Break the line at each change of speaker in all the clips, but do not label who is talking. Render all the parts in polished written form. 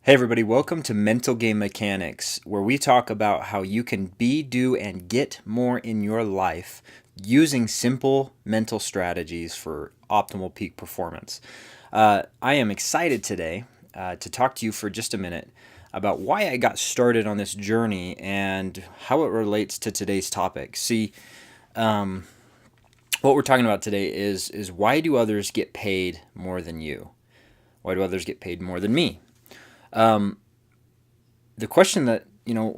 Hey everybody, welcome to Mental Game Mechanics, where we talk about how you can be, do, and get more in your life using simple mental strategies for optimal peak performance. I am excited today to talk to you for just a minute about why I got started on this journey and how it relates to today's topic. See, what we're talking about today is why do others get paid more than you? Why do others get paid more than me? The question that,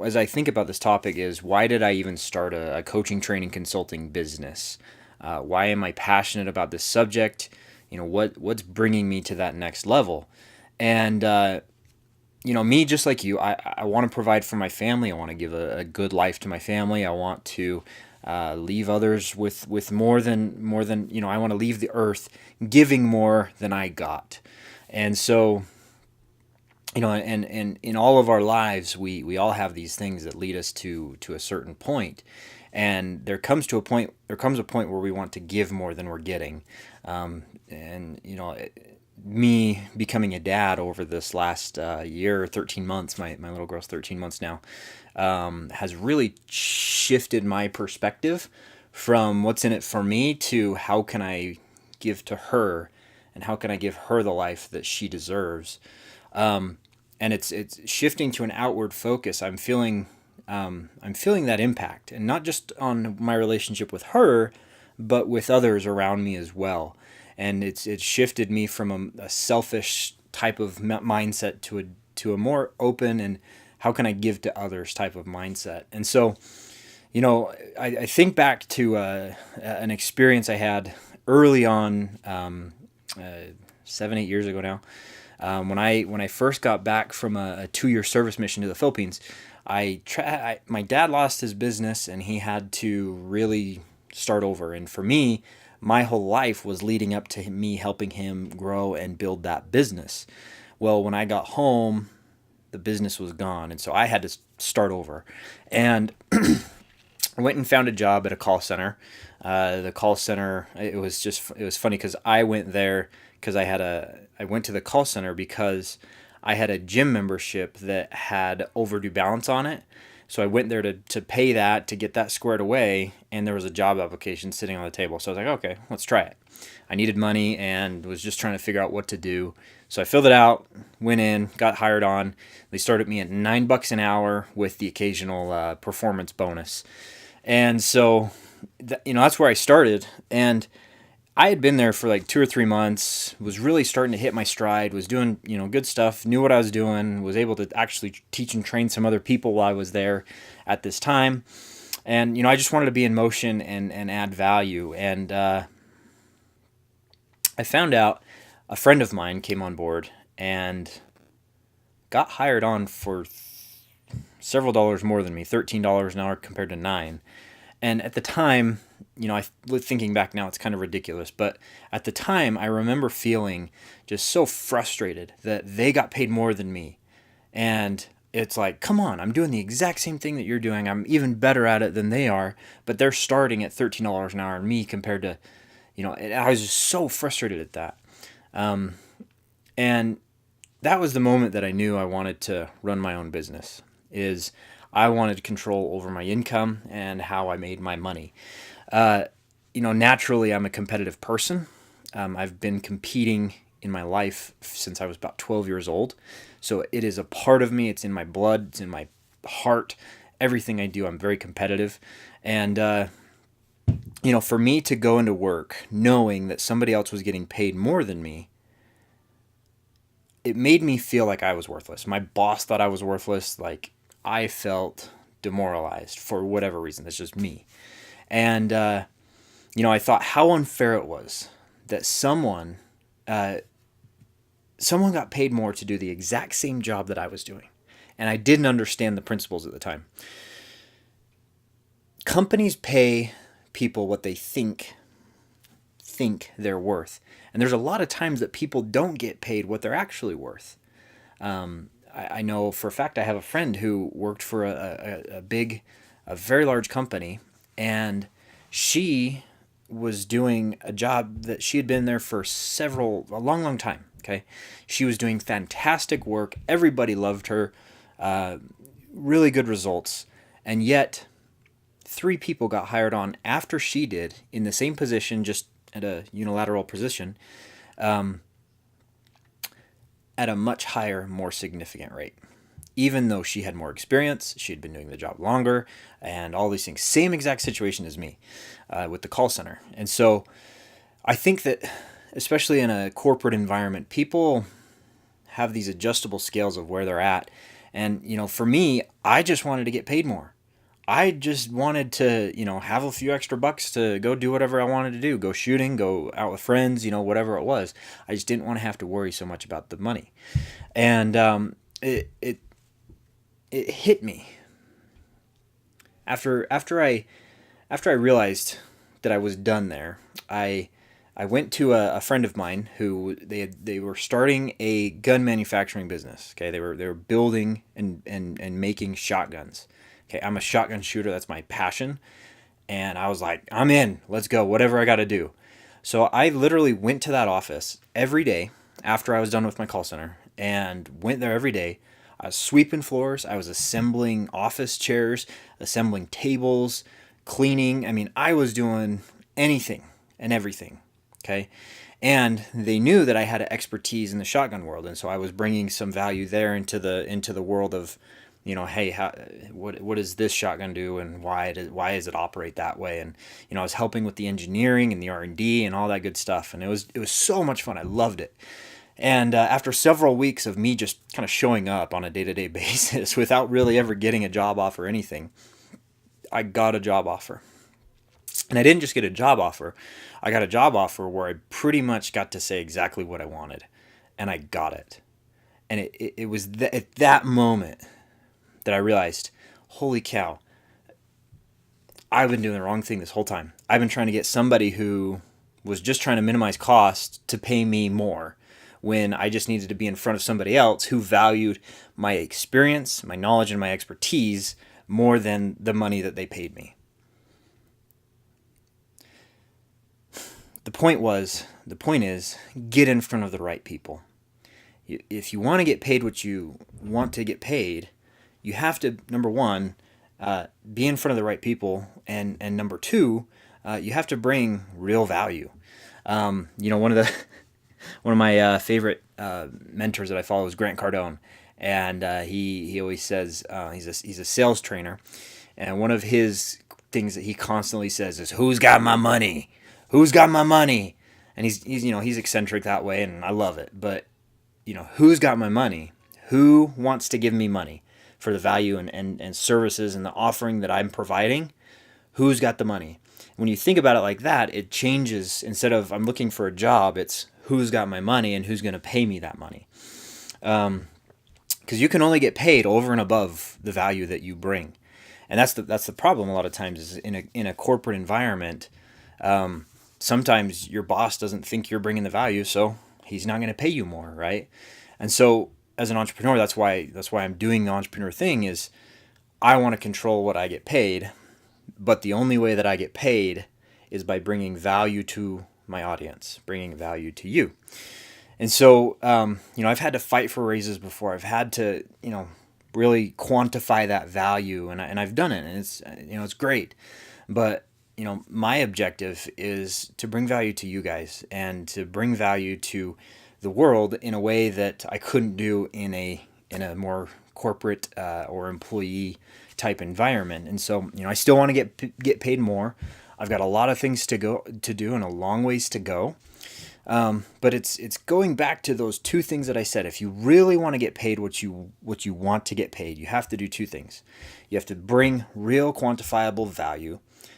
as I think about this topic is why did I even start a coaching, training, consulting business? Why am I passionate about this subject? What's bringing me to that next level? And, me, just like you, I want to provide for my family. I want to give a good life to my family. I want to leave others with more than, I want to leave the earth giving more than I got. And so, and in all of our lives, we all have these things that lead us to a certain point, and there comes a point where we want to give more than we're getting, me becoming a dad over this last year, 13 months, my little girl's 13 months now, has really shifted my perspective from what's in it for me to how can I give to her, and how can I give her the life that she deserves. And it's shifting to an outward focus. I'm feeling that impact, and not just on my relationship with her, but with others around me as well. And it's shifted me from a selfish type of mindset to a more open and how can I give to others type of mindset. And so, I think back to an experience I had early on, 7-8 years ago now. When I first got back from a 2-year service mission to the Philippines, my dad lost his business and he had to really start over. And for me, my whole life was leading up to me helping him grow and build that business. Well, when I got home, the business was gone, and so I had to start over. And I went and found a job at a call center. The call center, it was funny because I went there because I went to the call center because I had a gym membership that had overdue balance on it. So I went there to pay that, to get that squared away, and there was a job application sitting on the table. So I was like, okay, let's try it. I needed money and was just trying to figure out what to do. So I filled it out, went in, got hired on. They started me at $9 an hour with the occasional performance bonus. And so, that's where I started. And I had been there for like 2 or 3 months, was really starting to hit my stride, was doing, good stuff, knew what I was doing, was able to actually teach and train some other people while I was there at this time. And, I just wanted to be in motion and add value. And I found out a friend of mine came on board and got hired on for several dollars more than me, $13 an hour compared to $9. And at the time, thinking back now, it's kind of ridiculous. But at the time, I remember feeling just so frustrated that they got paid more than me. And it's like, come on, I'm doing the exact same thing that you're doing. I'm even better at it than they are. But they're starting at $13 an hour, and me compared to, I was just so frustrated at that. And that was the moment that I knew I wanted to run my own business. I wanted control over my income and how I made my money. Naturally, I'm a competitive person. I've been competing in my life since I was about 12 years old. So it is a part of me. It's in my blood. It's in my heart. Everything I do, I'm very competitive. And, for me to go into work knowing that somebody else was getting paid more than me, it made me feel like I was worthless. My boss thought I was worthless. Like, I felt demoralized for whatever reason. That's just me. And, I thought how unfair it was that someone got paid more to do the exact same job that I was doing. And I didn't understand the principles at the time. Companies pay people what they think they're worth. And there's a lot of times that people don't get paid what they're actually worth. I know for a fact I have a friend who worked for a very large company, and she was doing a job that she had been there for a long time. Okay. She was doing fantastic work. Everybody loved her. Really good results. And yet 3 people got hired on after she did in the same position, just at a unilateral position, at a much higher, more significant rate. Even though she had more experience, she had been doing the job longer, and all these things. Same exact situation as me with the call center. And so I think that, especially in a corporate environment, people have these adjustable scales of where they're at. And, for me, I just wanted to get paid more. I just wanted to, have a few extra bucks to go do whatever I wanted to do, go shooting, go out with friends, whatever it was. I just didn't want to have to worry so much about the money. And it hit me after I realized that I was done there. I went to a friend of mine who they were starting a gun manufacturing business. Okay, they were building and making shotguns. Okay, I'm a shotgun shooter. That's my passion. And I was like, I'm in. Let's go. Whatever I got to do. So I literally went to that office every day after I was done with my call center and went there every day. I was sweeping floors. I was assembling office chairs, assembling tables, cleaning. I mean, I was doing anything and everything. Okay. And they knew that I had expertise in the shotgun world. And so I was bringing some value there into the world of, hey, what does this shotgun do, and why does it operate that way? And I was helping with the engineering and the R&D and all that good stuff, and it was so much fun. I loved it. And after several weeks of me just kind of showing up on a day-to-day basis without really ever getting a job offer or anything, I got a job offer. And I didn't just get a job offer. I got a job offer where I pretty much got to say exactly what I wanted, and I got it. And it was at that moment that I realized, holy cow, I've been doing the wrong thing this whole time. I've been trying to get somebody who was just trying to minimize cost to pay me more, when I just needed to be in front of somebody else who valued my experience, my knowledge, and my expertise more than the money that they paid me. The point is, get in front of the right people. If you want to get paid what you want to get paid, you have to, number one, be in front of the right people, and number two, you have to bring real value. One of my favorite mentors that I follow is Grant Cardone, and he always says he's a sales trainer, and one of his things that he constantly says is, "Who's got my money? Who's got my money?" And he's eccentric that way, and I love it. But who's got my money? Who wants to give me money for the value and services and the offering that I'm providing? Who's got the money? When you think about it like that, it changes. Instead of I'm looking for a job, it's who's got my money and who's going to pay me that money. Because you can only get paid over and above the value that you bring, and that's the problem a lot of times is in a corporate environment. Sometimes your boss doesn't think you're bringing the value, so he's not going to pay you more, right? And so as an entrepreneur, that's why I'm doing the entrepreneur thing is I want to control what I get paid, but the only way that I get paid is by bringing value to my audience, bringing value to you. And so, I've had to fight for raises before. I've had to, really quantify that value, and I've done it, and it's great. But, my objective is to bring value to you guys and to bring value to the world in a way that I couldn't do in a more corporate or employee type environment. And so, I still want to get paid more. I've got a lot of things to do and a long ways to go. But it's going back to those two things that I said. If you really want to get paid what you want to get paid, you have to do two things. You have to bring real quantifiable value,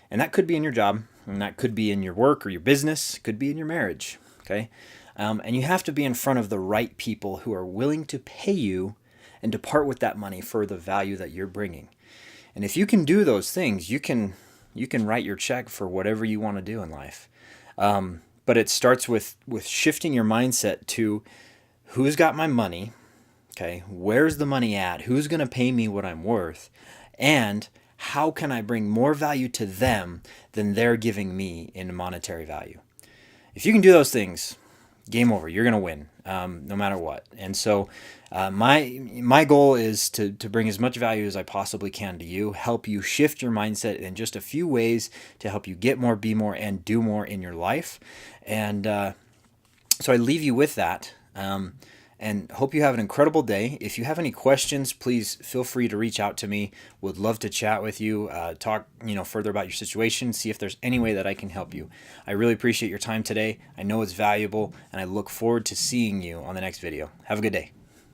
and that could be in your job, and that could be in your work or your business, could be in your marriage. Okay. And you have to be in front of the right people who are willing to pay you and to part with that money for the value that you're bringing. And if you can do those things, you can write your check for whatever you want to do in life. But it starts with shifting your mindset to who's got my money, okay? Where's the money at? Who's going to pay me what I'm worth? And how can I bring more value to them than they're giving me in monetary value? If you can do those things, game over. You're going to win, no matter what. And so my goal is to bring as much value as I possibly can to you, help you shift your mindset in just a few ways to help you get more, be more, and do more in your life. And so I leave you with that. And hope you have an incredible day. If you have any questions, please feel free to reach out to me. Would love to chat with you, talk further about your situation, see if there's any way that I can help you. I really appreciate your time today. I know it's valuable, and I look forward to seeing you on the next video. Have a good day.